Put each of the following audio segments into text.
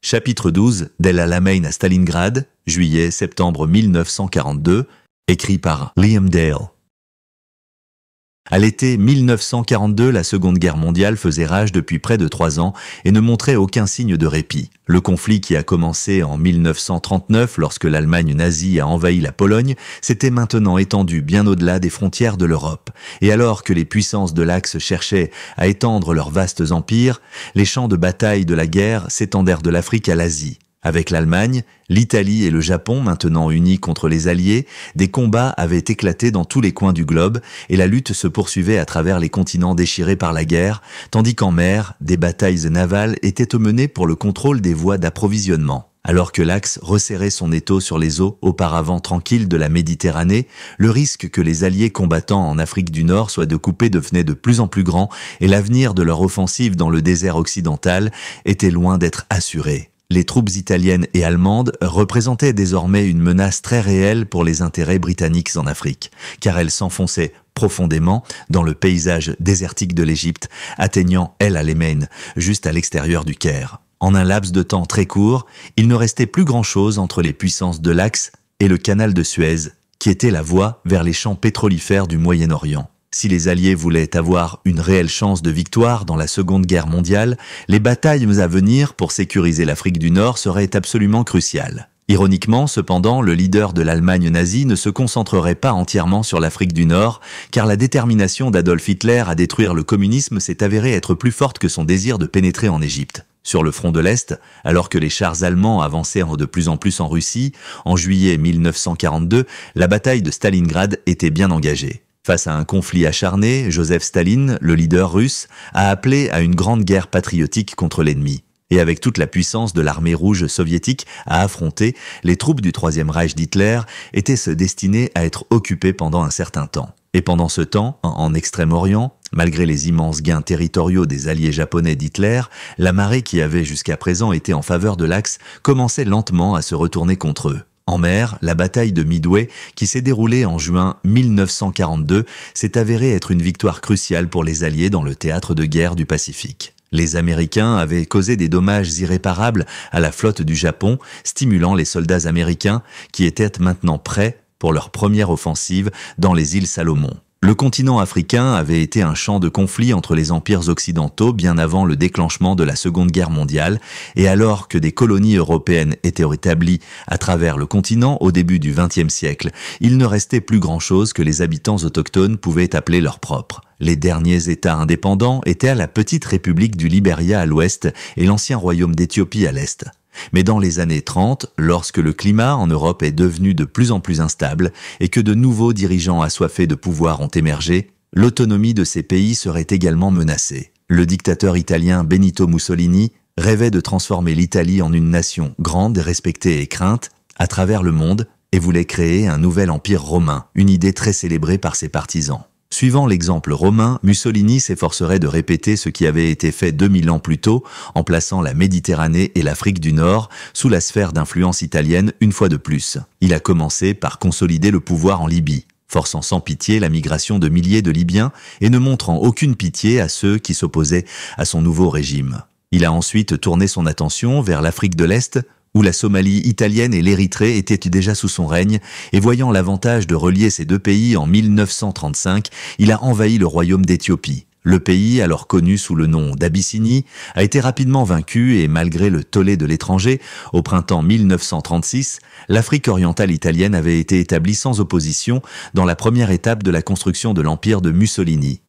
Chapitre 12 d'El Alamein à Stalingrad, juillet-septembre 1942, écrit par Liam Dale. À l'été 1942, la Seconde Guerre mondiale faisait rage depuis près de 3 ans et ne montrait aucun signe de répit. Le conflit qui a commencé en 1939 lorsque l'Allemagne nazie a envahi la Pologne s'était maintenant étendu bien au-delà des frontières de l'Europe. Et alors que les puissances de l'Axe cherchaient à étendre leurs vastes empires, les champs de bataille de la guerre s'étendèrent de l'Afrique à l'Asie. Avec l'Allemagne, l'Italie et le Japon maintenant unis contre les Alliés, des combats avaient éclaté dans tous les coins du globe et la lutte se poursuivait à travers les continents déchirés par la guerre, tandis qu'en mer, des batailles navales étaient menées pour le contrôle des voies d'approvisionnement. Alors que l'Axe resserrait son étau sur les eaux auparavant tranquilles de la Méditerranée, le risque que les Alliés combattants en Afrique du Nord soient découpés devenait de plus en plus grand et l'avenir de leur offensive dans le désert occidental était loin d'être assuré. Les troupes italiennes et allemandes représentaient désormais une menace très réelle pour les intérêts britanniques en Afrique, car elles s'enfonçaient profondément dans le paysage désertique de l'Égypte, atteignant El Alamein, juste à l'extérieur du Caire. En un laps de temps très court, il ne restait plus grand-chose entre les puissances de l'Axe et le canal de Suez, qui était la voie vers les champs pétrolifères du Moyen-Orient. Si les Alliés voulaient avoir une réelle chance de victoire dans la Seconde Guerre mondiale, les batailles à venir pour sécuriser l'Afrique du Nord seraient absolument cruciales. Ironiquement, cependant, le leader de l'Allemagne nazie ne se concentrerait pas entièrement sur l'Afrique du Nord, car la détermination d'Adolf Hitler à détruire le communisme s'est avérée être plus forte que son désir de pénétrer en Égypte. Sur le front de l'Est, alors que les chars allemands avançaient de plus en plus en Russie, en juillet 1942, la bataille de Stalingrad était bien engagée. Face à un conflit acharné, Joseph Staline, le leader russe, a appelé à une grande guerre patriotique contre l'ennemi. Et avec toute la puissance de l'armée rouge soviétique à affronter, les troupes du Troisième Reich d'Hitler étaient destinées à être occupées pendant un certain temps. Et pendant ce temps, en Extrême-Orient, malgré les immenses gains territoriaux des alliés japonais d'Hitler, la marée qui avait jusqu'à présent été en faveur de l'Axe commençait lentement à se retourner contre eux. En mer, la bataille de Midway, qui s'est déroulée en juin 1942, s'est avérée être une victoire cruciale pour les Alliés dans le théâtre de guerre du Pacifique. Les Américains avaient causé des dommages irréparables à la flotte du Japon, stimulant les soldats américains qui étaient maintenant prêts pour leur première offensive dans les îles Salomon. Le continent africain avait été un champ de conflit entre les empires occidentaux bien avant le déclenchement de la Seconde Guerre mondiale, et alors que des colonies européennes étaient établies à travers le continent au début du XXe siècle, il ne restait plus grand-chose que les habitants autochtones pouvaient appeler leurs propres. Les derniers États indépendants étaient la petite République du Libéria à l'ouest et l'ancien royaume d'Éthiopie à l'est. Mais dans les années 30, lorsque le climat en Europe est devenu de plus en plus instable et que de nouveaux dirigeants assoiffés de pouvoir ont émergé, l'autonomie de ces pays serait également menacée. Le dictateur italien Benito Mussolini rêvait de transformer l'Italie en une nation grande, respectée et crainte à travers le monde et voulait créer un nouvel empire romain, une idée très célébrée par ses partisans. Suivant l'exemple romain, Mussolini s'efforcerait de répéter ce qui avait été fait 2000 ans plus tôt, en plaçant la Méditerranée et l'Afrique du Nord sous la sphère d'influence italienne une fois de plus. Il a commencé par consolider le pouvoir en Libye, forçant sans pitié la migration de milliers de Libyens et ne montrant aucune pitié à ceux qui s'opposaient à son nouveau régime. Il a ensuite tourné son attention vers l'Afrique de l'Est, où la Somalie italienne et l'Érythrée étaient déjà sous son règne, et voyant l'avantage de relier ces deux pays en 1935, il a envahi le royaume d'Éthiopie. Le pays, alors connu sous le nom d'Abyssinie, a été rapidement vaincu et malgré le tollé de l'étranger, au printemps 1936, l'Afrique orientale italienne avait été établie sans opposition dans la première étape de la construction de l'empire de Mussolini.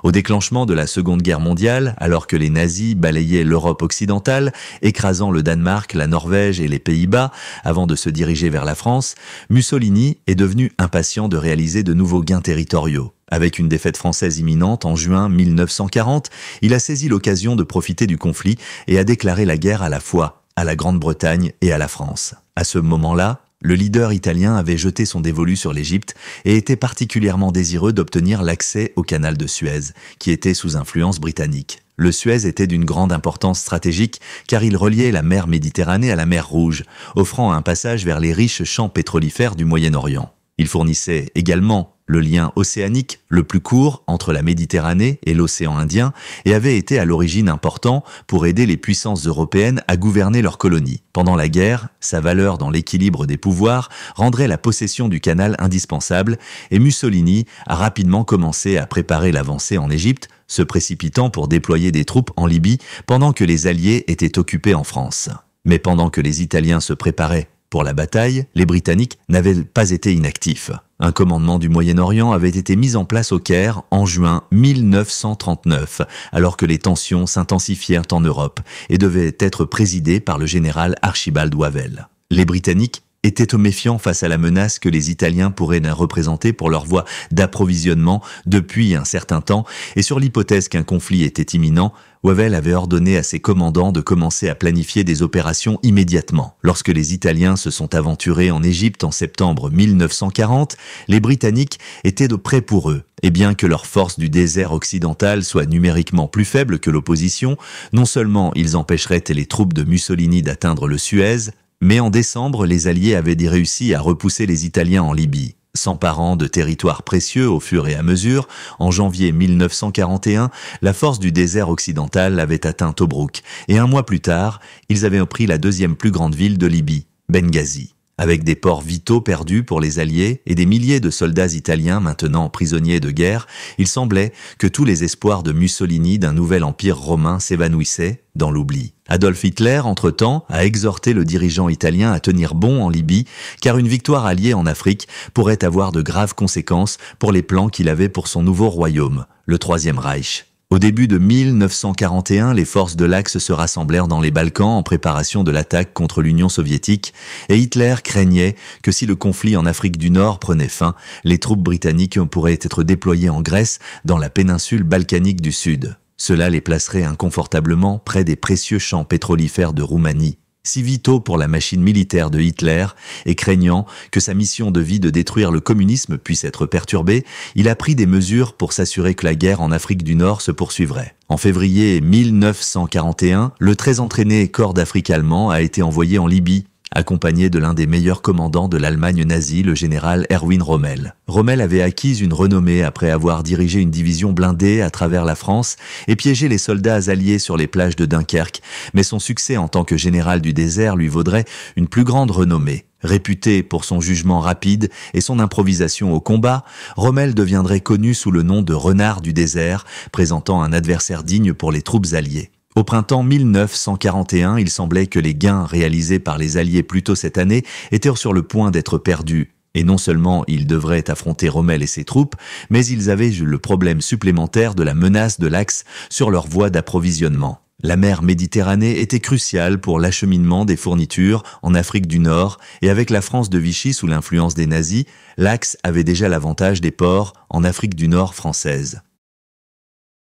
Au déclenchement de la Seconde Guerre mondiale, alors que les nazis balayaient l'Europe occidentale, écrasant le Danemark, la Norvège et les Pays-Bas avant de se diriger vers la France, Mussolini est devenu impatient de réaliser de nouveaux gains territoriaux. Avec une défaite française imminente en juin 1940, il a saisi l'occasion de profiter du conflit et a déclaré la guerre à la fois à la Grande-Bretagne et à la France. À ce moment-là, le leader italien avait jeté son dévolu sur l'Égypte et était particulièrement désireux d'obtenir l'accès au canal de Suez, qui était sous influence britannique. Le Suez était d'une grande importance stratégique car il reliait la mer Méditerranée à la mer Rouge, offrant un passage vers les riches champs pétrolifères du Moyen-Orient. Il fournissait également le lien océanique le plus court entre la Méditerranée et l'océan Indien, et avait été à l'origine important pour aider les puissances européennes à gouverner leurs colonies. Pendant la guerre, sa valeur dans l'équilibre des pouvoirs rendrait la possession du canal indispensable, et Mussolini a rapidement commencé à préparer l'avancée en Égypte, se précipitant pour déployer des troupes en Libye pendant que les Alliés étaient occupés en France. Mais pendant que les Italiens se préparaient pour la bataille, les Britanniques n'avaient pas été inactifs. Un commandement du Moyen-Orient avait été mis en place au Caire en juin 1939, alors que les tensions s'intensifièrent en Europe et devaient être présidé par le général Archibald Wavell. Les Britanniques étaient au méfiant face à la menace que les Italiens pourraient représenter pour leur voie d'approvisionnement depuis un certain temps, et sur l'hypothèse qu'un conflit était imminent, Wavell avait ordonné à ses commandants de commencer à planifier des opérations immédiatement. Lorsque les Italiens se sont aventurés en Égypte en septembre 1940, les Britanniques étaient de près pour eux. Et bien que leurs forces du désert occidental soient numériquement plus faibles que l'opposition, non seulement ils empêcheraient les troupes de Mussolini d'atteindre le Suez, mais en décembre, les Alliés avaient réussi à repousser les Italiens en Libye. S'emparant de territoires précieux au fur et à mesure, en janvier 1941, la force du désert occidental avait atteint Tobrouk, et un mois plus tard, ils avaient pris la deuxième plus grande ville de Libye, Benghazi. Avec des ports vitaux perdus pour les Alliés et des milliers de soldats italiens maintenant prisonniers de guerre, il semblait que tous les espoirs de Mussolini d'un nouvel empire romain s'évanouissaient dans l'oubli. Adolf Hitler, entre-temps, a exhorté le dirigeant italien à tenir bon en Libye, car une victoire alliée en Afrique pourrait avoir de graves conséquences pour les plans qu'il avait pour son nouveau royaume, le Troisième Reich. Au début de 1941, les forces de l'Axe se rassemblèrent dans les Balkans en préparation de l'attaque contre l'Union soviétique, et Hitler craignait que si le conflit en Afrique du Nord prenait fin, les troupes britanniques pourraient être déployées en Grèce, dans la péninsule balkanique du Sud. Cela les placerait inconfortablement près des précieux champs pétrolifères de Roumanie, si vitaux pour la machine militaire de Hitler, et craignant que sa mission de vie de détruire le communisme puisse être perturbée, il a pris des mesures pour s'assurer que la guerre en Afrique du Nord se poursuivrait. En février 1941, le très entraîné corps d'Afrique allemand a été envoyé en Libye, accompagné de l'un des meilleurs commandants de l'Allemagne nazie, le général Erwin Rommel. Rommel avait acquis une renommée après avoir dirigé une division blindée à travers la France et piégé les soldats alliés sur les plages de Dunkerque, mais son succès en tant que général du désert lui vaudrait une plus grande renommée. Réputé pour son jugement rapide et son improvisation au combat, Rommel deviendrait connu sous le nom de Renard du désert, présentant un adversaire digne pour les troupes alliées. Au printemps 1941, il semblait que les gains réalisés par les Alliés plus tôt cette année étaient sur le point d'être perdus. Et non seulement ils devraient affronter Rommel et ses troupes, mais ils avaient le problème supplémentaire de la menace de l'Axe sur leur voie d'approvisionnement. La mer Méditerranée était cruciale pour l'acheminement des fournitures en Afrique du Nord, et avec la France de Vichy sous l'influence des nazis, l'Axe avait déjà l'avantage des ports en Afrique du Nord française.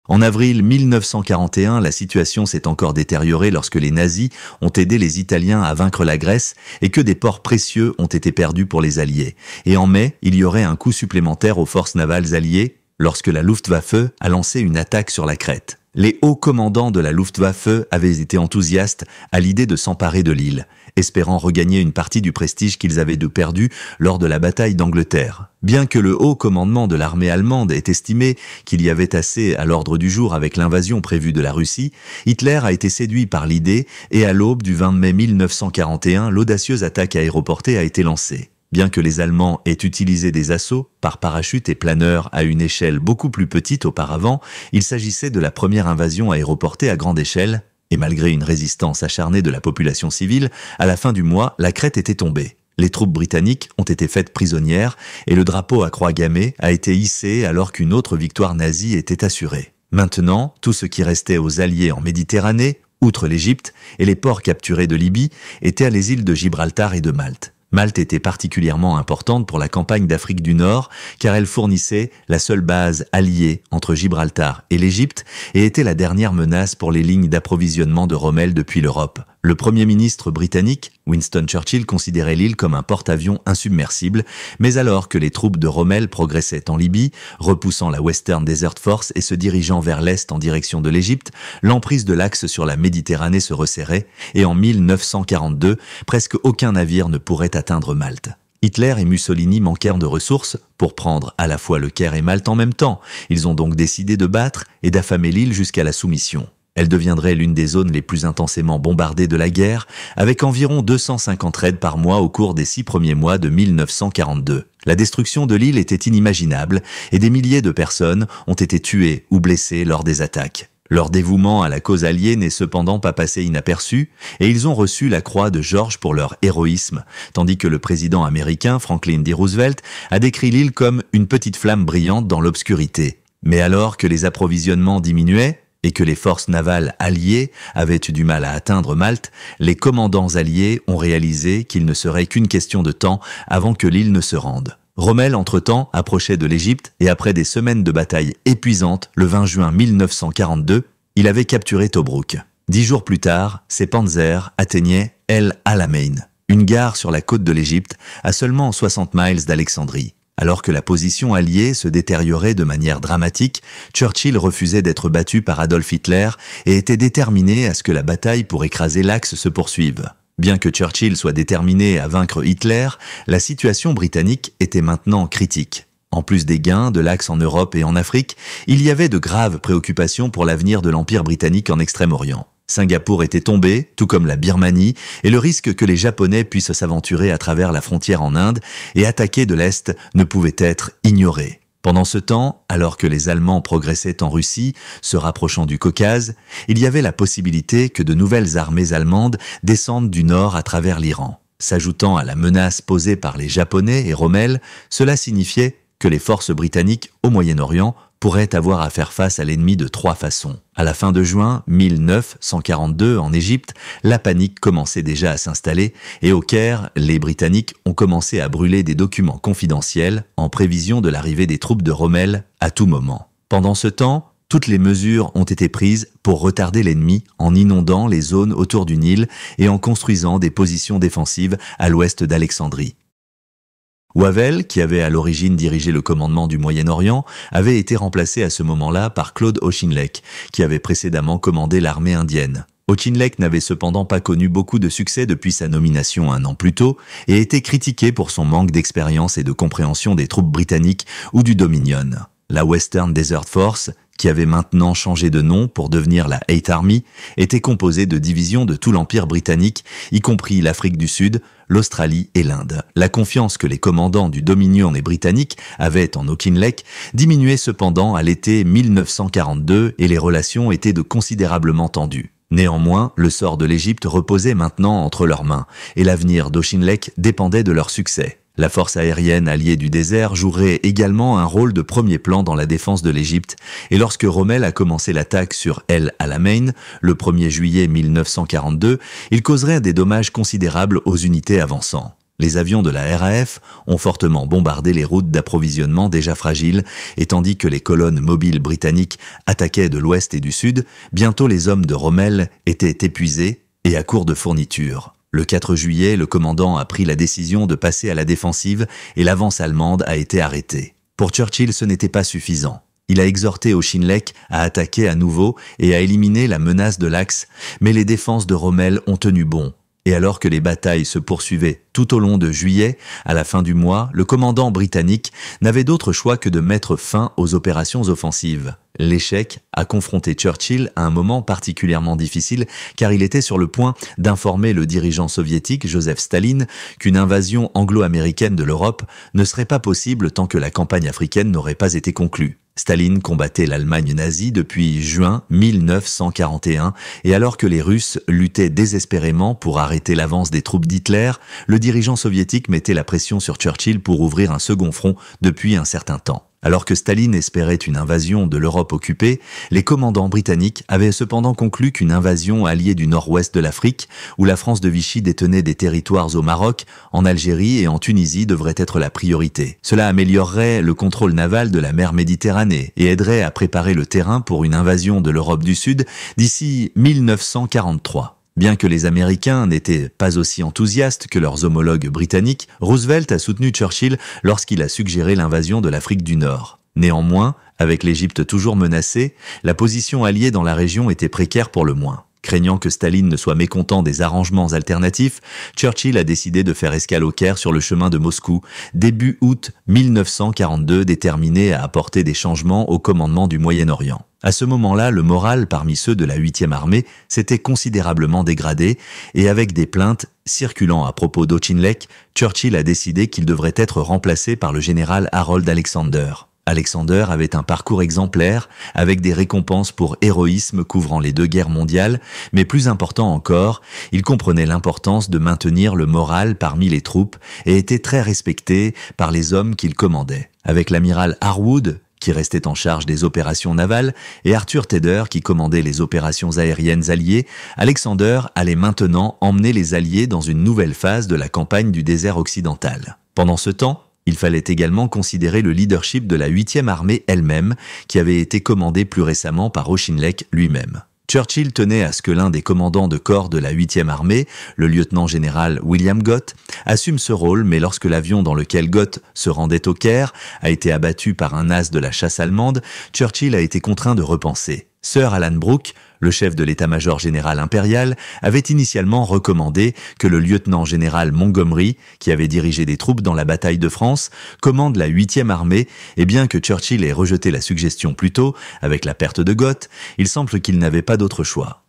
En avril 1941, la situation s'est encore détériorée lorsque les nazis ont aidé les Italiens à vaincre la Grèce et que des ports précieux ont été perdus pour les Alliés. Et en mai, il y aurait un coup supplémentaire aux forces navales alliées lorsque la Luftwaffe a lancé une attaque sur la Crète. Les hauts commandants de la Luftwaffe avaient été enthousiastes à l'idée de s'emparer de l'île, espérant regagner une partie du prestige qu'ils avaient perdu lors de la bataille d'Angleterre. Bien que le haut commandement de l'armée allemande ait estimé qu'il y avait assez à l'ordre du jour avec l'invasion prévue de la Russie, Hitler a été séduit par l'idée et à l'aube du 20 mai 1941, l'audacieuse attaque aéroportée a été lancée. Bien que les Allemands aient utilisé des assauts par parachute et planeurs à une échelle beaucoup plus petite auparavant, il s'agissait de la première invasion aéroportée à grande échelle, et malgré une résistance acharnée de la population civile, à la fin du mois, la Crète était tombée. Les troupes britanniques ont été faites prisonnières et le drapeau à croix gammée a été hissé alors qu'une autre victoire nazie était assurée. Maintenant, tout ce qui restait aux Alliés en Méditerranée, outre l'Égypte et les ports capturés de Libye, étaient les îles de Gibraltar et de Malte. Malte était particulièrement importante pour la campagne d'Afrique du Nord car elle fournissait la seule base alliée entre Gibraltar et l'Égypte et était la dernière menace pour les lignes d'approvisionnement de Rommel depuis l'Europe. Le Premier ministre britannique, Winston Churchill, considérait l'île comme un porte-avions insubmersible, mais alors que les troupes de Rommel progressaient en Libye, repoussant la Western Desert Force et se dirigeant vers l'est en direction de l'Égypte, l'emprise de l'Axe sur la Méditerranée se resserrait et en 1942, presque aucun navire ne pourrait atteindre Malte. Hitler et Mussolini manquèrent de ressources pour prendre à la fois le Caire et Malte en même temps. Ils ont donc décidé de battre et d'affamer l'île jusqu'à la soumission. Elle deviendrait l'une des zones les plus intensément bombardées de la guerre, avec environ 250 raids par mois au cours des 6 premiers mois de 1942. La destruction de l'île était inimaginable et des milliers de personnes ont été tuées ou blessées lors des attaques. Leur dévouement à la cause alliée n'est cependant pas passé inaperçu et ils ont reçu la croix de George pour leur héroïsme, tandis que le président américain Franklin D. Roosevelt a décrit l'île comme une petite flamme brillante dans l'obscurité. Mais alors que les approvisionnements diminuaient, et que les forces navales alliées avaient eu du mal à atteindre Malte, les commandants alliés ont réalisé qu'il ne serait qu'une question de temps avant que l'île ne se rende. Rommel, entre-temps, approchait de l'Égypte et après des semaines de bataille épuisantes, le 20 juin 1942, il avait capturé Tobrouk. 10 jours plus tard, ses panzers atteignaient El Alamein, une gare sur la côte de l'Égypte, à seulement 60 miles d'Alexandrie. Alors que la position alliée se détériorait de manière dramatique, Churchill refusait d'être battu par Adolf Hitler et était déterminé à ce que la bataille pour écraser l'Axe se poursuive. Bien que Churchill soit déterminé à vaincre Hitler, la situation britannique était maintenant critique. En plus des gains de l'Axe en Europe et en Afrique, il y avait de graves préoccupations pour l'avenir de l'Empire britannique en Extrême-Orient. Singapour était tombé, tout comme la Birmanie, et le risque que les Japonais puissent s'aventurer à travers la frontière en Inde et attaquer de l'Est ne pouvait être ignoré. Pendant ce temps, alors que les Allemands progressaient en Russie, se rapprochant du Caucase, il y avait la possibilité que de nouvelles armées allemandes descendent du nord à travers l'Iran. S'ajoutant à la menace posée par les Japonais et Rommel, cela signifiait que les forces britanniques au Moyen-Orient pourraient avoir à faire face à l'ennemi de 3 façons. À la fin de juin 1942, en Égypte, la panique commençait déjà à s'installer et au Caire, les Britanniques ont commencé à brûler des documents confidentiels en prévision de l'arrivée des troupes de Rommel à tout moment. Pendant ce temps, toutes les mesures ont été prises pour retarder l'ennemi en inondant les zones autour du Nil et en construisant des positions défensives à l'ouest d'Alexandrie. Wavell, qui avait à l'origine dirigé le commandement du Moyen-Orient, avait été remplacé à ce moment-là par Claude Auchinleck, qui avait précédemment commandé l'armée indienne. Auchinleck n'avait cependant pas connu beaucoup de succès depuis sa nomination 1 an plus tôt et était critiqué pour son manque d'expérience et de compréhension des troupes britanniques ou du Dominion. La Western Desert Force, qui avait maintenant changé de nom pour devenir la 8th Army, était composée de divisions de tout l'Empire britannique, y compris l'Afrique du Sud, l'Australie et l'Inde. La confiance que les commandants du Dominion et britanniques avaient en Auchinleck diminuait cependant à l'été 1942 et les relations étaient de considérablement tendues. Néanmoins, le sort de l'Égypte reposait maintenant entre leurs mains et l'avenir d'Auchinleck dépendait de leur succès. La force aérienne alliée du désert jouerait également un rôle de premier plan dans la défense de l'Égypte, et lorsque Rommel a commencé l'attaque sur El Alamein, le 1er juillet 1942, il causerait des dommages considérables aux unités avançant. Les avions de la RAF ont fortement bombardé les routes d'approvisionnement déjà fragiles, et tandis que les colonnes mobiles britanniques attaquaient de l'ouest et du sud, bientôt les hommes de Rommel étaient épuisés et à court de fournitures. Le 4 juillet, le commandant a pris la décision de passer à la défensive et l'avance allemande a été arrêtée. Pour Churchill, ce n'était pas suffisant. Il a exhorté Auchinleck à attaquer à nouveau et à éliminer la menace de l'Axe, mais les défenses de Rommel ont tenu bon. Et alors que les batailles se poursuivaient tout au long de juillet, à la fin du mois, le commandant britannique n'avait d'autre choix que de mettre fin aux opérations offensives. L'échec a confronté Churchill à un moment particulièrement difficile car il était sur le point d'informer le dirigeant soviétique Joseph Staline qu'une invasion anglo-américaine de l'Europe ne serait pas possible tant que la campagne africaine n'aurait pas été conclue. Staline combattait l'Allemagne nazie depuis juin 1941 et alors que les Russes luttaient désespérément pour arrêter l'avance des troupes d'Hitler, le dirigeant soviétique mettait la pression sur Churchill pour ouvrir un second front depuis un certain temps. Alors que Staline espérait une invasion de l'Europe occupée, les commandants britanniques avaient cependant conclu qu'une invasion alliée du nord-ouest de l'Afrique, où la France de Vichy détenait des territoires au Maroc, en Algérie et en Tunisie devrait être la priorité. Cela améliorerait le contrôle naval de la mer Méditerranée et aiderait à préparer le terrain pour une invasion de l'Europe du Sud d'ici 1943. Bien que les Américains n'étaient pas aussi enthousiastes que leurs homologues britanniques, Roosevelt a soutenu Churchill lorsqu'il a suggéré l'invasion de l'Afrique du Nord. Néanmoins, avec l'Égypte toujours menacée, la position alliée dans la région était précaire pour le moins. Craignant que Staline ne soit mécontent des arrangements alternatifs, Churchill a décidé de faire escale au Caire sur le chemin de Moscou, début août 1942, déterminé à apporter des changements au commandement du Moyen-Orient. À ce moment-là, le moral parmi ceux de la 8e armée s'était considérablement dégradé et avec des plaintes circulant à propos d'Auchinleck, Churchill a décidé qu'il devrait être remplacé par le général Harold Alexander. Alexander avait un parcours exemplaire, avec des récompenses pour héroïsme couvrant les 2 guerres mondiales, mais plus important encore, il comprenait l'importance de maintenir le moral parmi les troupes et était très respecté par les hommes qu'il commandait. Avec l'amiral Harwood, qui restait en charge des opérations navales, et Arthur Tedder, qui commandait les opérations aériennes alliées, Alexander allait maintenant emmener les Alliés dans une nouvelle phase de la campagne du désert occidental. Pendant ce temps, il fallait également considérer le leadership de la 8e armée elle-même, qui avait été commandée plus récemment par Auchinleck lui-même. Churchill tenait à ce que l'un des commandants de corps de la 8e armée, le lieutenant-général William Gott, assume ce rôle, mais lorsque l'avion dans lequel Gott se rendait au Caire a été abattu par un as de la chasse allemande, Churchill a été contraint de repenser. Sir Alan Brooke, le chef de l'état-major général impérial, avait initialement recommandé que le lieutenant-général Montgomery, qui avait dirigé des troupes dans la bataille de France, commande la 8e armée, et bien que Churchill ait rejeté la suggestion plus tôt, avec la perte de Gott, il semble qu'il n'avait pas d'autre choix.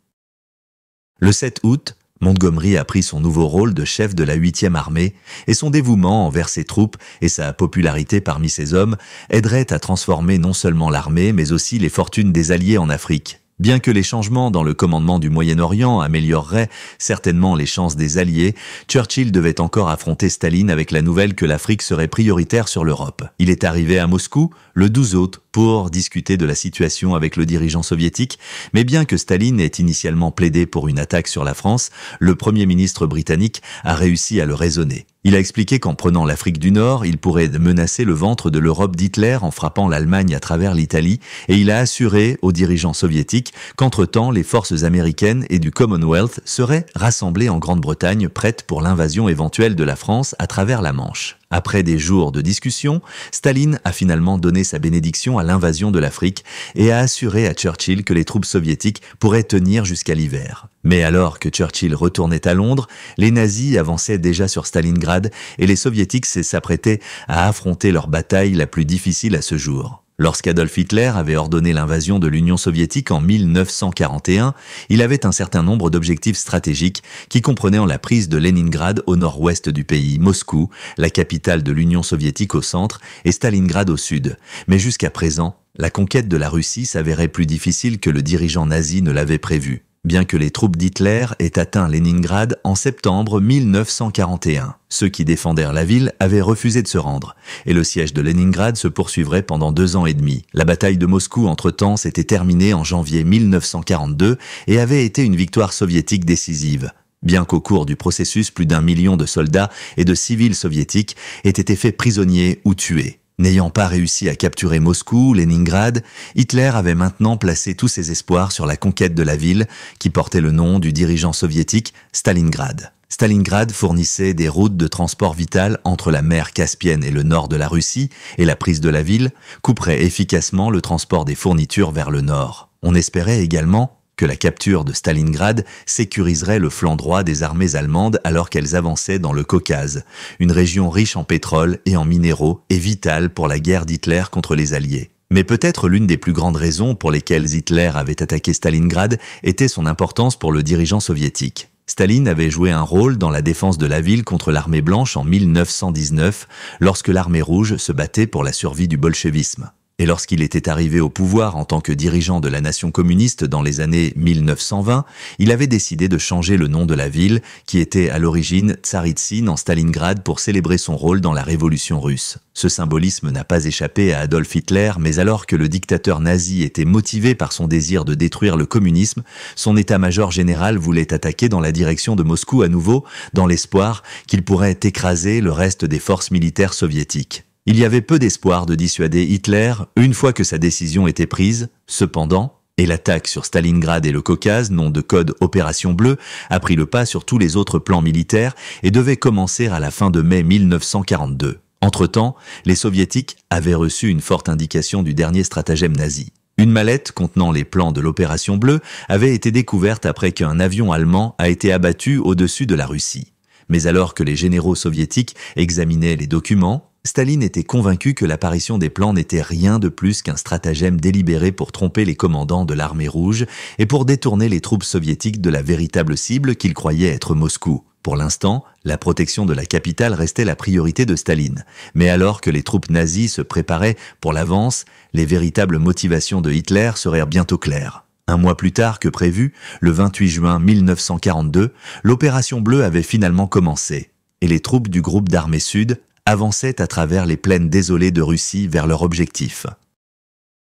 Le 7 août, Montgomery a pris son nouveau rôle de chef de la 8e armée, et son dévouement envers ses troupes et sa popularité parmi ses hommes aideraient à transformer non seulement l'armée, mais aussi les fortunes des Alliés en Afrique. Bien que les changements dans le commandement du Moyen-Orient amélioreraient certainement les chances des Alliés, Churchill devait encore affronter Staline avec la nouvelle que l'Afrique serait prioritaire sur l'Europe. Il est arrivé à Moscou le 12 août pour discuter de la situation avec le dirigeant soviétique, mais bien que Staline ait initialement plaidé pour une attaque sur la France, le Premier ministre britannique a réussi à le raisonner. Il a expliqué qu'en prenant l'Afrique du Nord, il pourrait menacer le ventre de l'Europe d'Hitler en frappant l'Allemagne à travers l'Italie, et il a assuré aux dirigeants soviétiques qu'entre-temps, les forces américaines et du Commonwealth seraient rassemblées en Grande-Bretagne prêtes pour l'invasion éventuelle de la France à travers la Manche. Après des jours de discussion, Staline a finalement donné sa bénédiction à l'invasion de l'Afrique et a assuré à Churchill que les troupes soviétiques pourraient tenir jusqu'à l'hiver. Mais alors que Churchill retournait à Londres, les nazis avançaient déjà sur Stalingrad et les soviétiques s'apprêtaient à affronter leur bataille la plus difficile à ce jour. Lorsqu'Adolf Hitler avait ordonné l'invasion de l'Union soviétique en 1941, il avait un certain nombre d'objectifs stratégiques qui comprenaient la prise de Leningrad au nord-ouest du pays, Moscou, la capitale de l'Union soviétique au centre, et Stalingrad au sud. Mais jusqu'à présent, la conquête de la Russie s'avérait plus difficile que le dirigeant nazi ne l'avait prévu, bien que les troupes d'Hitler aient atteint Leningrad en septembre 1941. Ceux qui défendèrent la ville avaient refusé de se rendre, et le siège de Leningrad se poursuivrait pendant 2 ans et demi. La bataille de Moscou, entre-temps, s'était terminée en janvier 1942 et avait été une victoire soviétique décisive. Bien qu'au cours du processus, plus d'1 million de soldats et de civils soviétiques aient été faits prisonniers ou tués. N'ayant pas réussi à capturer Moscou, Leningrad, Hitler avait maintenant placé tous ses espoirs sur la conquête de la ville, qui portait le nom du dirigeant soviétique Stalingrad. Stalingrad fournissait des routes de transport vitales entre la mer Caspienne et le nord de la Russie, et la prise de la ville couperait efficacement le transport des fournitures vers le nord. On espérait également que la capture de Stalingrad sécuriserait le flanc droit des armées allemandes alors qu'elles avançaient dans le Caucase, une région riche en pétrole et en minéraux et vitale pour la guerre d'Hitler contre les Alliés. Mais peut-être l'une des plus grandes raisons pour lesquelles Hitler avait attaqué Stalingrad était son importance pour le dirigeant soviétique. Staline avait joué un rôle dans la défense de la ville contre l'armée blanche en 1919, lorsque l'armée rouge se battait pour la survie du bolchevisme. Et lorsqu'il était arrivé au pouvoir en tant que dirigeant de la nation communiste dans les années 1920, il avait décidé de changer le nom de la ville, qui était à l'origine Tsaritsyn en Stalingrad pour célébrer son rôle dans la révolution russe. Ce symbolisme n'a pas échappé à Adolf Hitler, mais alors que le dictateur nazi était motivé par son désir de détruire le communisme, son état-major général voulait attaquer dans la direction de Moscou à nouveau, dans l'espoir qu'il pourrait écraser le reste des forces militaires soviétiques. Il y avait peu d'espoir de dissuader Hitler une fois que sa décision était prise. Cependant, et l'attaque sur Stalingrad et le Caucase, nom de code Opération Bleue, a pris le pas sur tous les autres plans militaires et devait commencer à la fin de mai 1942. Entre-temps, les soviétiques avaient reçu une forte indication du dernier stratagème nazi. Une mallette contenant les plans de l'opération bleue avait été découverte après qu'un avion allemand a été abattu au-dessus de la Russie. Mais alors que les généraux soviétiques examinaient les documents, Staline était convaincu que l'apparition des plans n'était rien de plus qu'un stratagème délibéré pour tromper les commandants de l'armée rouge et pour détourner les troupes soviétiques de la véritable cible qu'ils croyaient être Moscou. Pour l'instant, la protection de la capitale restait la priorité de Staline. Mais alors que les troupes nazies se préparaient pour l'avance, les véritables motivations de Hitler seraient bientôt claires. Un mois plus tard que prévu, le 28 juin 1942, l'opération bleue avait finalement commencé, et les troupes du groupe d'armées sud avançaient à travers les plaines désolées de Russie vers leur objectif.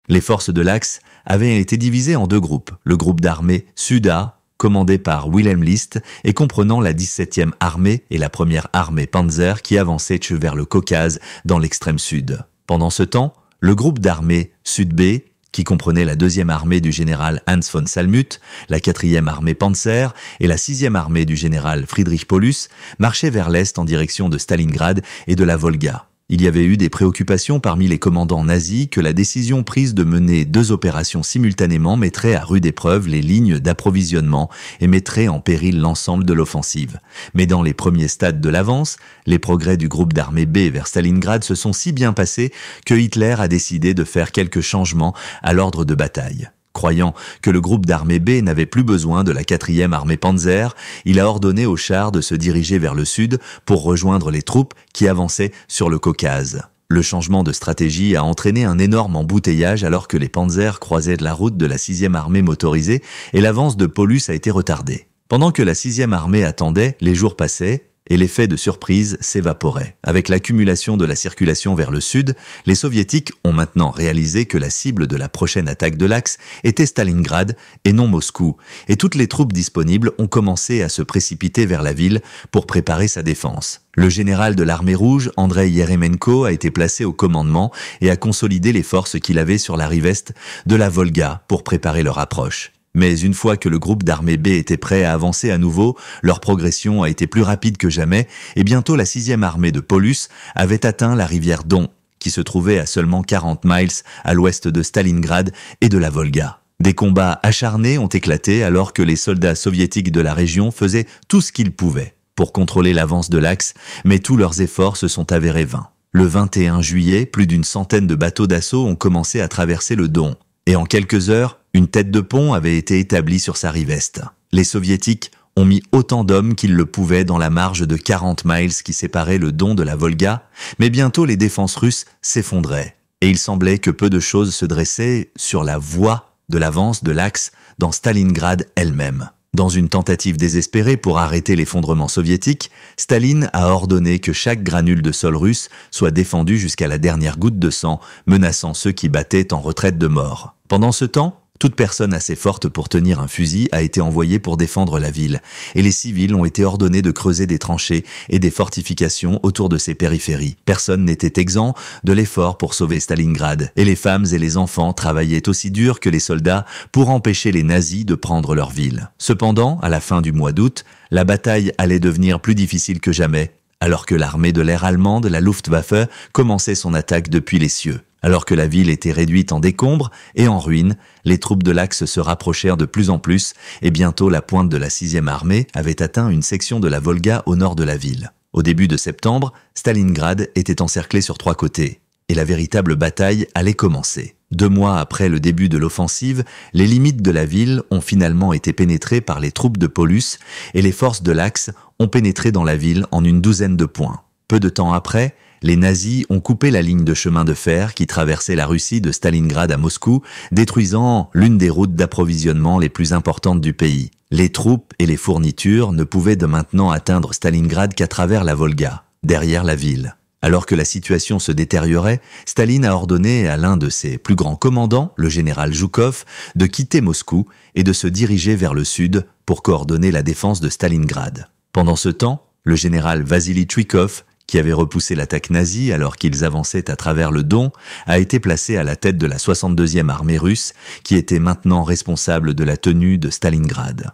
Les forces de l'Axe avaient été divisées en deux groupes, le groupe d'armées Sud-A, commandé par Wilhelm List et comprenant la 17e armée et la 1re armée Panzer qui avançaient vers le Caucase dans l'extrême sud. Pendant ce temps, le groupe d'armées Sud-B, qui comprenait la 2e armée du général Hans von Salmuth, la 4e armée Panzer et la 6e armée du général Friedrich Paulus, marchait vers l'est en direction de Stalingrad et de la Volga. Il y avait eu des préoccupations parmi les commandants nazis que la décision prise de mener 2 opérations simultanément mettrait à rude épreuve les lignes d'approvisionnement et mettrait en péril l'ensemble de l'offensive. Mais dans les premiers stades de l'avance, les progrès du groupe d'armée B vers Stalingrad se sont si bien passés que Hitler a décidé de faire quelques changements à l'ordre de bataille. Croyant que le groupe d'armée B n'avait plus besoin de la 4e armée Panzer, il a ordonné aux chars de se diriger vers le sud pour rejoindre les troupes qui avançaient sur le Caucase. Le changement de stratégie a entraîné un énorme embouteillage alors que les Panzers croisaient la route de la 6e armée motorisée et l'avance de Paulus a été retardée. Pendant que la 6e armée attendait, les jours passaient, et l'effet de surprise s'évaporait. Avec l'accumulation de la circulation vers le sud, les soviétiques ont maintenant réalisé que la cible de la prochaine attaque de l'Axe était Stalingrad et non Moscou, et toutes les troupes disponibles ont commencé à se précipiter vers la ville pour préparer sa défense. Le général de l'armée rouge, Andrei Yeremenko, a été placé au commandement et a consolidé les forces qu'il avait sur la rive est de la Volga pour préparer leur approche. Mais une fois que le groupe d'armée B était prêt à avancer à nouveau, leur progression a été plus rapide que jamais et bientôt la 6e armée de Paulus avait atteint la rivière Don, qui se trouvait à seulement 40 miles à l'ouest de Stalingrad et de la Volga. Des combats acharnés ont éclaté alors que les soldats soviétiques de la région faisaient tout ce qu'ils pouvaient pour contrôler l'avance de l'Axe, mais tous leurs efforts se sont avérés vains. Le 21 juillet, plus d'une centaine de bateaux d'assaut ont commencé à traverser le Don, et en quelques heures, une tête de pont avait été établie sur sa rive est. Les soviétiques ont mis autant d'hommes qu'ils le pouvaient dans la marge de 40 miles qui séparait le Don de la Volga, mais bientôt les défenses russes s'effondraient, et il semblait que peu de choses se dressaient sur la voie de l'avance de l'Axe dans Stalingrad elle-même. Dans une tentative désespérée pour arrêter l'effondrement soviétique, Staline a ordonné que chaque granule de sol russe soit défendu jusqu'à la dernière goutte de sang, menaçant ceux qui battaient en retraite de mort. Pendant ce temps, toute personne assez forte pour tenir un fusil a été envoyée pour défendre la ville, et les civils ont été ordonnés de creuser des tranchées et des fortifications autour de ses périphéries. Personne n'était exempt de l'effort pour sauver Stalingrad, et les femmes et les enfants travaillaient aussi dur que les soldats pour empêcher les nazis de prendre leur ville. Cependant, à la fin du mois d'août, la bataille allait devenir plus difficile que jamais, alors que l'armée de l'air allemande, la Luftwaffe, commençait son attaque depuis les cieux. Alors que la ville était réduite en décombres et en ruines, les troupes de l'Axe se rapprochèrent de plus en plus et bientôt la pointe de la 6e armée avait atteint une section de la Volga au nord de la ville. Au début de septembre, Stalingrad était encerclé sur 3 côtés et la véritable bataille allait commencer. 2 mois après le début de l'offensive, les limites de la ville ont finalement été pénétrées par les troupes de Paulus et les forces de l'Axe ont pénétré dans la ville en une douzaine de points. Peu de temps après, les nazis ont coupé la ligne de chemin de fer qui traversait la Russie de Stalingrad à Moscou, détruisant l'une des routes d'approvisionnement les plus importantes du pays. Les troupes et les fournitures ne pouvaient de maintenant atteindre Stalingrad qu'à travers la Volga, derrière la ville. Alors que la situation se détériorait, Staline a ordonné à l'un de ses plus grands commandants, le général Zhukov, de quitter Moscou et de se diriger vers le sud pour coordonner la défense de Stalingrad. Pendant ce temps, le général Vassili Tchouikov, qui avait repoussé l'attaque nazie alors qu'ils avançaient à travers le Don, a été placé à la tête de la 62e armée russe, qui était maintenant responsable de la tenue de Stalingrad.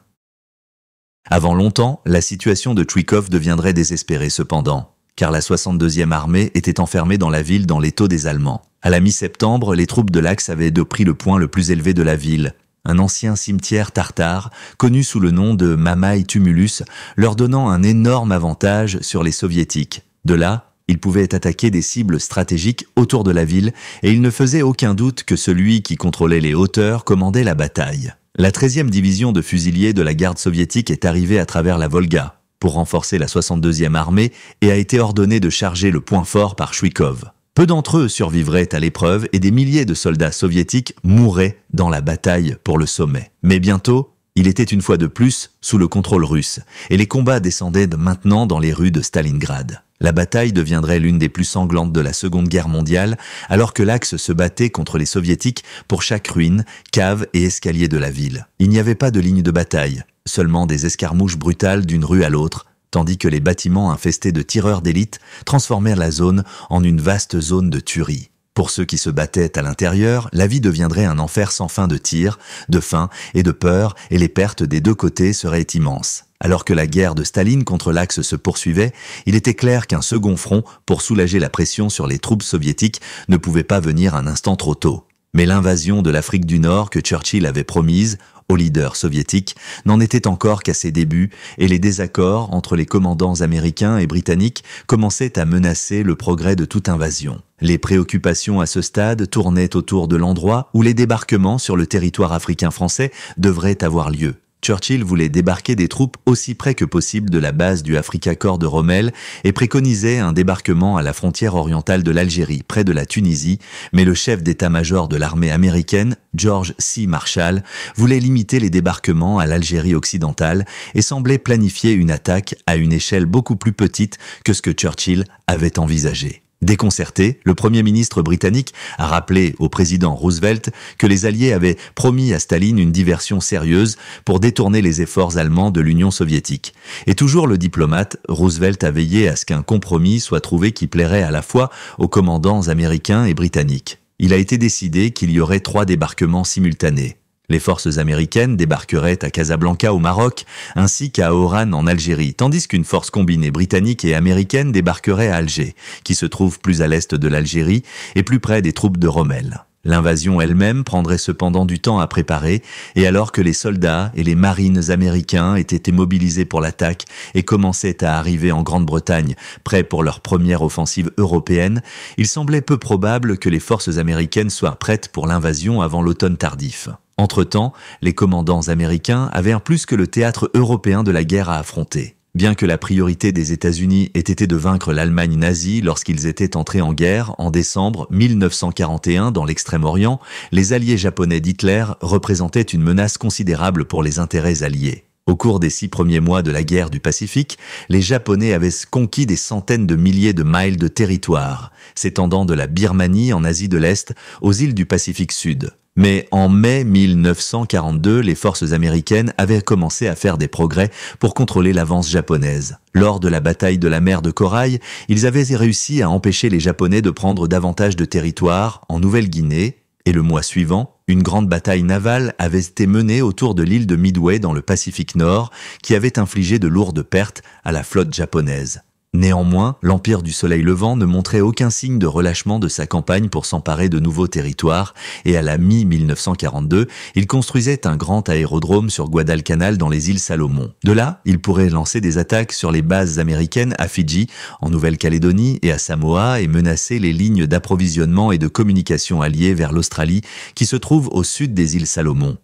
Avant longtemps, la situation de Tchouikov deviendrait désespérée cependant, car la 62e armée était enfermée dans la ville dans l'étau des Allemands. À la mi-septembre, les troupes de l'Axe avaient pris le point le plus élevé de la ville, un ancien cimetière tartare, connu sous le nom de Mamaï Tumulus, leur donnant un énorme avantage sur les soviétiques. De là, ils pouvaient attaquer des cibles stratégiques autour de la ville, et il ne faisait aucun doute que celui qui contrôlait les hauteurs commandait la bataille. La 13e division de fusiliers de la garde soviétique est arrivée à travers la Volga pour renforcer la 62e armée et a été ordonnée de charger le point fort par Chouikov. Peu d'entre eux survivraient à l'épreuve et des milliers de soldats soviétiques mourraient dans la bataille pour le sommet. Mais bientôt, il était une fois de plus sous le contrôle russe, et les combats descendaient maintenant dans les rues de Stalingrad. La bataille deviendrait l'une des plus sanglantes de la Seconde Guerre mondiale, alors que l'Axe se battait contre les soviétiques pour chaque ruine, cave et escalier de la ville. Il n'y avait pas de ligne de bataille, seulement des escarmouches brutales d'une rue à l'autre, tandis que les bâtiments infestés de tireurs d'élite transformèrent la zone en une vaste zone de tuerie. Pour ceux qui se battaient à l'intérieur, la vie deviendrait un enfer sans fin de tirs, de faim et de peur, et les pertes des deux côtés seraient immenses. Alors que la guerre de Staline contre l'Axe se poursuivait, il était clair qu'un second front, pour soulager la pression sur les troupes soviétiques, ne pouvait pas venir un instant trop tôt. Mais l'invasion de l'Afrique du Nord que Churchill avait promise aux leaders soviétiques n'en était encore qu'à ses débuts, et les désaccords entre les commandants américains et britanniques commençaient à menacer le progrès de toute invasion. Les préoccupations à ce stade tournaient autour de l'endroit où les débarquements sur le territoire africain français devraient avoir lieu. Churchill voulait débarquer des troupes aussi près que possible de la base du Afrika Korps de Rommel et préconisait un débarquement à la frontière orientale de l'Algérie, près de la Tunisie, mais le chef d'état-major de l'armée américaine, George C. Marshall, voulait limiter les débarquements à l'Algérie occidentale et semblait planifier une attaque à une échelle beaucoup plus petite que ce que Churchill avait envisagé. Déconcerté, le Premier ministre britannique a rappelé au président Roosevelt que les Alliés avaient promis à Staline une diversion sérieuse pour détourner les efforts allemands de l'Union soviétique. Et toujours le diplomate, Roosevelt a veillé à ce qu'un compromis soit trouvé qui plairait à la fois aux commandants américains et britanniques. Il a été décidé qu'il y aurait 3 débarquements simultanés. Les forces américaines débarqueraient à Casablanca au Maroc, ainsi qu'à Oran en Algérie, tandis qu'une force combinée britannique et américaine débarquerait à Alger, qui se trouve plus à l'est de l'Algérie et plus près des troupes de Rommel. L'invasion elle-même prendrait cependant du temps à préparer, et alors que les soldats et les marines américains étaient mobilisés pour l'attaque et commençaient à arriver en Grande-Bretagne, prêts pour leur première offensive européenne, il semblait peu probable que les forces américaines soient prêtes pour l'invasion avant l'automne tardif. Entre-temps, les commandants américains avaient un plus que le théâtre européen de la guerre à affronter. Bien que la priorité des États-Unis ait été de vaincre l'Allemagne nazie lorsqu'ils étaient entrés en guerre en décembre 1941 dans l'Extrême-Orient, les alliés japonais d'Hitler représentaient une menace considérable pour les intérêts alliés. Au cours des 6 premiers mois de la guerre du Pacifique, les Japonais avaient conquis des centaines de milliers de miles de territoire, s'étendant de la Birmanie en Asie de l'Est aux îles du Pacifique Sud. Mais en mai 1942, les forces américaines avaient commencé à faire des progrès pour contrôler l'avance japonaise. Lors de la bataille de la mer de Corail, ils avaient réussi à empêcher les Japonais de prendre davantage de territoire en Nouvelle-Guinée, et le mois suivant, une grande bataille navale avait été menée autour de l'île de Midway dans le Pacifique Nord, qui avait infligé de lourdes pertes à la flotte japonaise. Néanmoins, l'Empire du Soleil Levant ne montrait aucun signe de relâchement de sa campagne pour s'emparer de nouveaux territoires, et à la mi-1942, il construisait un grand aérodrome sur Guadalcanal dans les îles Salomon. De là, il pourrait lancer des attaques sur les bases américaines à Fidji, en Nouvelle-Calédonie et à Samoa et menacer les lignes d'approvisionnement et de communication alliées vers l'Australie qui se trouvent au sud des îles Salomon.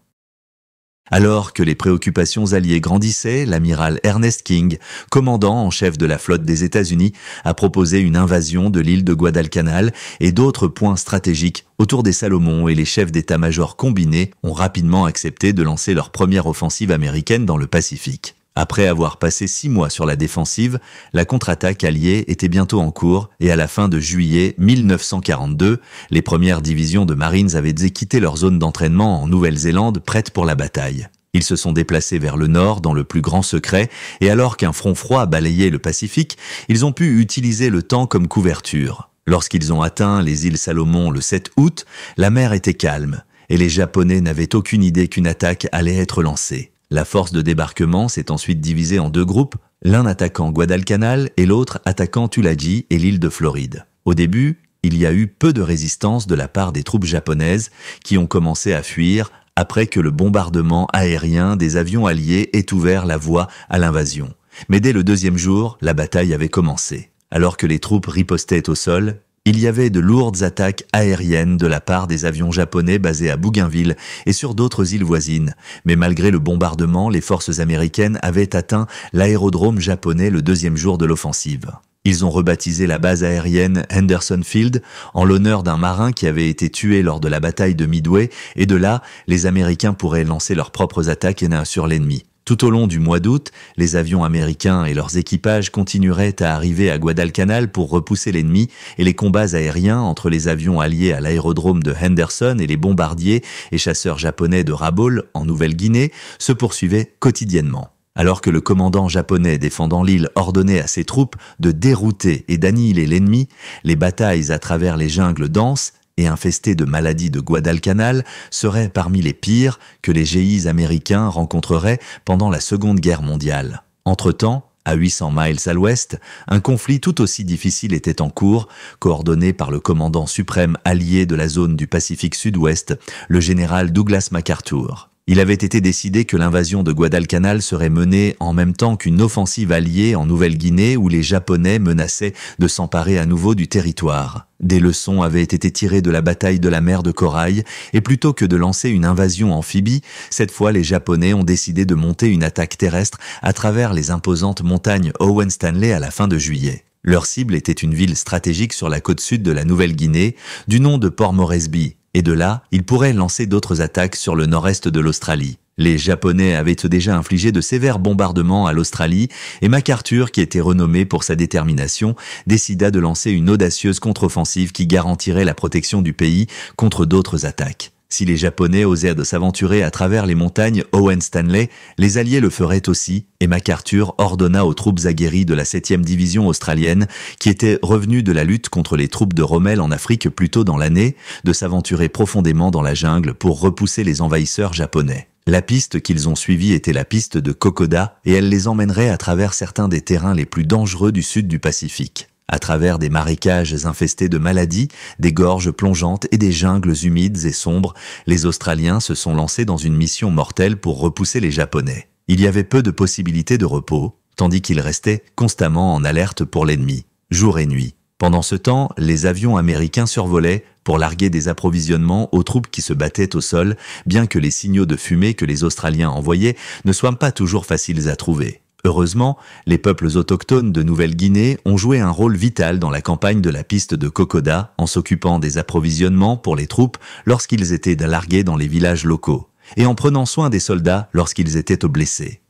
Alors que les préoccupations alliées grandissaient, l'amiral Ernest King, commandant en chef de la flotte des États-Unis, a proposé une invasion de l'île de Guadalcanal et d'autres points stratégiques autour des Salomon, et les chefs d'état-major combinés ont rapidement accepté de lancer leur première offensive américaine dans le Pacifique. Après avoir passé 6 mois sur la défensive, la contre-attaque alliée était bientôt en cours et à la fin de juillet 1942, les premières divisions de Marines avaient quitté leur zone d'entraînement en Nouvelle-Zélande prêtes pour la bataille. Ils se sont déplacés vers le nord dans le plus grand secret et alors qu'un front froid balayait le Pacifique, ils ont pu utiliser le temps comme couverture. Lorsqu'ils ont atteint les îles Salomon le 7 août, la mer était calme et les Japonais n'avaient aucune idée qu'une attaque allait être lancée. La force de débarquement s'est ensuite divisée en 2 groupes, l'un attaquant Guadalcanal et l'autre attaquant Tulagi et l'île de Floride. Au début, il y a eu peu de résistance de la part des troupes japonaises qui ont commencé à fuir après que le bombardement aérien des avions alliés ait ouvert la voie à l'invasion. Mais dès le deuxième jour, la bataille avait commencé. Alors que les troupes ripostaient au sol, il y avait de lourdes attaques aériennes de la part des avions japonais basés à Bougainville et sur d'autres îles voisines. Mais malgré le bombardement, les forces américaines avaient atteint l'aérodrome japonais le deuxième jour de l'offensive. Ils ont rebaptisé la base aérienne Henderson Field en l'honneur d'un marin qui avait été tué lors de la bataille de Midway, et de là, les Américains pourraient lancer leurs propres attaques sur l'ennemi. Tout au long du mois d'août, les avions américains et leurs équipages continueraient à arriver à Guadalcanal pour repousser l'ennemi, et les combats aériens entre les avions alliés à l'aérodrome de Henderson et les bombardiers et chasseurs japonais de Rabaul, en Nouvelle-Guinée, se poursuivaient quotidiennement. Alors que le commandant japonais défendant l'île ordonnait à ses troupes de dérouter et d'annihiler l'ennemi, les batailles à travers les jungles denses et infestées de maladies de Guadalcanal seraient parmi les pires que les géis américains rencontreraient pendant la Seconde Guerre mondiale. Entre-temps, à 800 miles à l'ouest, un conflit tout aussi difficile était en cours, coordonné par le commandant suprême allié de la zone du Pacifique Sud-Ouest, le général Douglas MacArthur. Il avait été décidé que l'invasion de Guadalcanal serait menée en même temps qu'une offensive alliée en Nouvelle-Guinée où les Japonais menaçaient de s'emparer à nouveau du territoire. Des leçons avaient été tirées de la bataille de la mer de Corail et plutôt que de lancer une invasion amphibie, cette fois les Japonais ont décidé de monter une attaque terrestre à travers les imposantes montagnes Owen Stanley à la fin de juillet. Leur cible était une ville stratégique sur la côte sud de la Nouvelle-Guinée du nom de Port Moresby. Et de là, ils pourraient lancer d'autres attaques sur le nord-est de l'Australie. Les Japonais avaient déjà infligé de sévères bombardements à l'Australie et MacArthur, qui était renommé pour sa détermination, décida de lancer une audacieuse contre-offensive qui garantirait la protection du pays contre d'autres attaques. Si les Japonais osèrent de s'aventurer à travers les montagnes Owen Stanley, les Alliés le feraient aussi, et MacArthur ordonna aux troupes aguerries de la 7e division australienne, qui étaient revenues de la lutte contre les troupes de Rommel en Afrique plus tôt dans l'année, de s'aventurer profondément dans la jungle pour repousser les envahisseurs japonais. La piste qu'ils ont suivie était la piste de Kokoda, et elle les emmènerait à travers certains des terrains les plus dangereux du sud du Pacifique. À travers des marécages infestés de maladies, des gorges plongeantes et des jungles humides et sombres, les Australiens se sont lancés dans une mission mortelle pour repousser les Japonais. Il y avait peu de possibilités de repos, tandis qu'ils restaient constamment en alerte pour l'ennemi, jour et nuit. Pendant ce temps, les avions américains survolaient pour larguer des approvisionnements aux troupes qui se battaient au sol, bien que les signaux de fumée que les Australiens envoyaient ne soient pas toujours faciles à trouver. Heureusement, les peuples autochtones de Nouvelle-Guinée ont joué un rôle vital dans la campagne de la piste de Kokoda en s'occupant des approvisionnements pour les troupes lorsqu'ils étaient largués dans les villages locaux, et en prenant soin des soldats lorsqu'ils étaient blessés.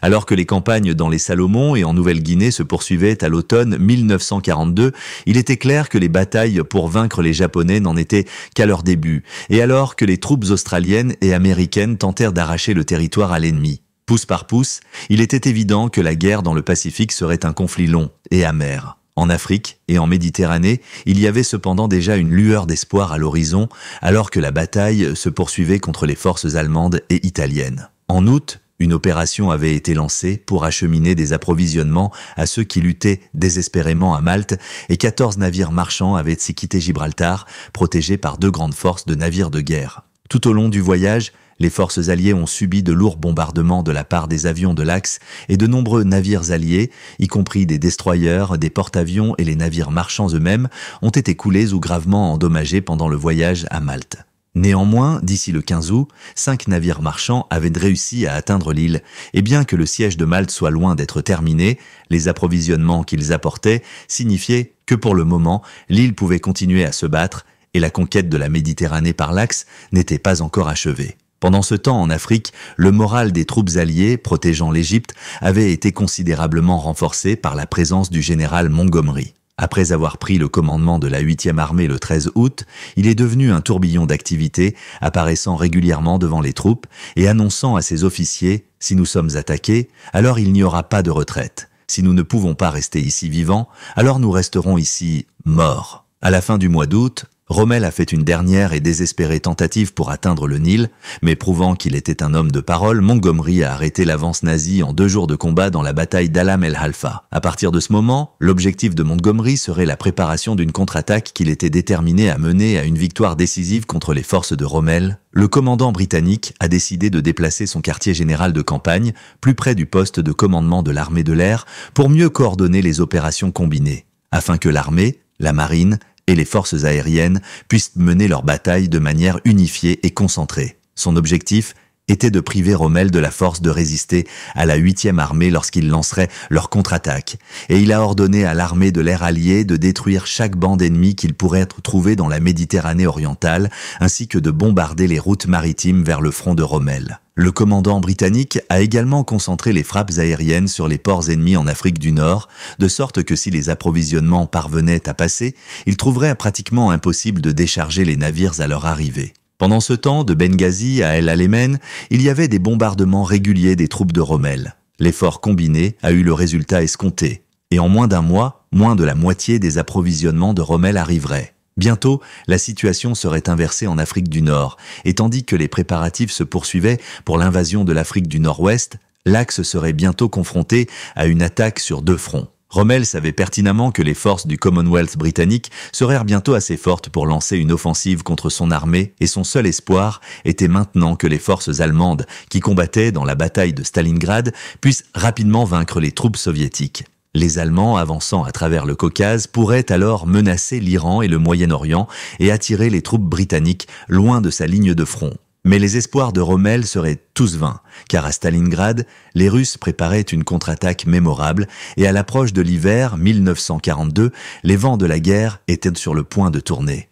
Alors que les campagnes dans les Salomon et en Nouvelle-Guinée se poursuivaient à l'automne 1942, il était clair que les batailles pour vaincre les Japonais n'en étaient qu'à leur début, et alors que les troupes australiennes et américaines tentèrent d'arracher le territoire à l'ennemi. Pouce par pouce, il était évident que la guerre dans le Pacifique serait un conflit long et amer. En Afrique et en Méditerranée, il y avait cependant déjà une lueur d'espoir à l'horizon, alors que la bataille se poursuivait contre les forces allemandes et italiennes. En août, une opération avait été lancée pour acheminer des approvisionnements à ceux qui luttaient désespérément à Malte, et 14 navires marchands avaient quitté Gibraltar, protégés par 2 grandes forces de navires de guerre. Tout au long du voyage, les forces alliées ont subi de lourds bombardements de la part des avions de l'Axe et de nombreux navires alliés, y compris des destroyers, des porte-avions et les navires marchands eux-mêmes, ont été coulés ou gravement endommagés pendant le voyage à Malte. Néanmoins, d'ici le 15 août, 5 navires marchands avaient réussi à atteindre l'île, et bien que le siège de Malte soit loin d'être terminé, les approvisionnements qu'ils apportaient signifiaient que pour le moment, l'île pouvait continuer à se battre, et la conquête de la Méditerranée par l'Axe n'était pas encore achevée. Pendant ce temps, en Afrique, le moral des troupes alliées protégeant l'Égypte avait été considérablement renforcé par la présence du général Montgomery. Après avoir pris le commandement de la 8e armée le 13 août, il est devenu un tourbillon d'activité, apparaissant régulièrement devant les troupes et annonçant à ses officiers « Si nous sommes attaqués, alors il n'y aura pas de retraite. Si nous ne pouvons pas rester ici vivants, alors nous resterons ici morts ». À la fin du mois d'août, Rommel a fait une dernière et désespérée tentative pour atteindre le Nil, mais prouvant qu'il était un homme de parole, Montgomery a arrêté l'avance nazie en 2 jours de combat dans la bataille d'Alam el-Halfa. À partir de ce moment, l'objectif de Montgomery serait la préparation d'une contre-attaque qu'il était déterminé à mener à une victoire décisive contre les forces de Rommel. Le commandant britannique a décidé de déplacer son quartier général de campagne plus près du poste de commandement de l'armée de l'air pour mieux coordonner les opérations combinées, afin que l'armée, la marine et les forces aériennes puissent mener leur bataille de manière unifiée et concentrée. Son objectif était de priver Rommel de la force de résister à la 8e armée lorsqu'ils lanceraient leur contre-attaque, et il a ordonné à l'armée de l'air alliée de détruire chaque bande ennemie qu'il pourrait trouver dans la Méditerranée orientale, ainsi que de bombarder les routes maritimes vers le front de Rommel. Le commandant britannique a également concentré les frappes aériennes sur les ports ennemis en Afrique du Nord, de sorte que si les approvisionnements parvenaient à passer, il trouverait pratiquement impossible de décharger les navires à leur arrivée. Pendant ce temps, de Benghazi à El Alamein, il y avait des bombardements réguliers des troupes de Rommel. L'effort combiné a eu le résultat escompté, et en moins d'1 mois, moins de la moitié des approvisionnements de Rommel arriveraient. Bientôt, la situation serait inversée en Afrique du Nord, et tandis que les préparatifs se poursuivaient pour l'invasion de l'Afrique du Nord-Ouest, l'axe serait bientôt confronté à une attaque sur 2 fronts. Rommel savait pertinemment que les forces du Commonwealth britannique seraient bientôt assez fortes pour lancer une offensive contre son armée, et son seul espoir était maintenant que les forces allemandes, qui combattaient dans la bataille de Stalingrad, puissent rapidement vaincre les troupes soviétiques. Les Allemands, avançant à travers le Caucase, pourraient alors menacer l'Iran et le Moyen-Orient et attirer les troupes britanniques loin de sa ligne de front. Mais les espoirs de Rommel seraient tous vains, car à Stalingrad, les Russes préparaient une contre-attaque mémorable, et à l'approche de l'hiver 1942, les vents de la guerre étaient sur le point de tourner.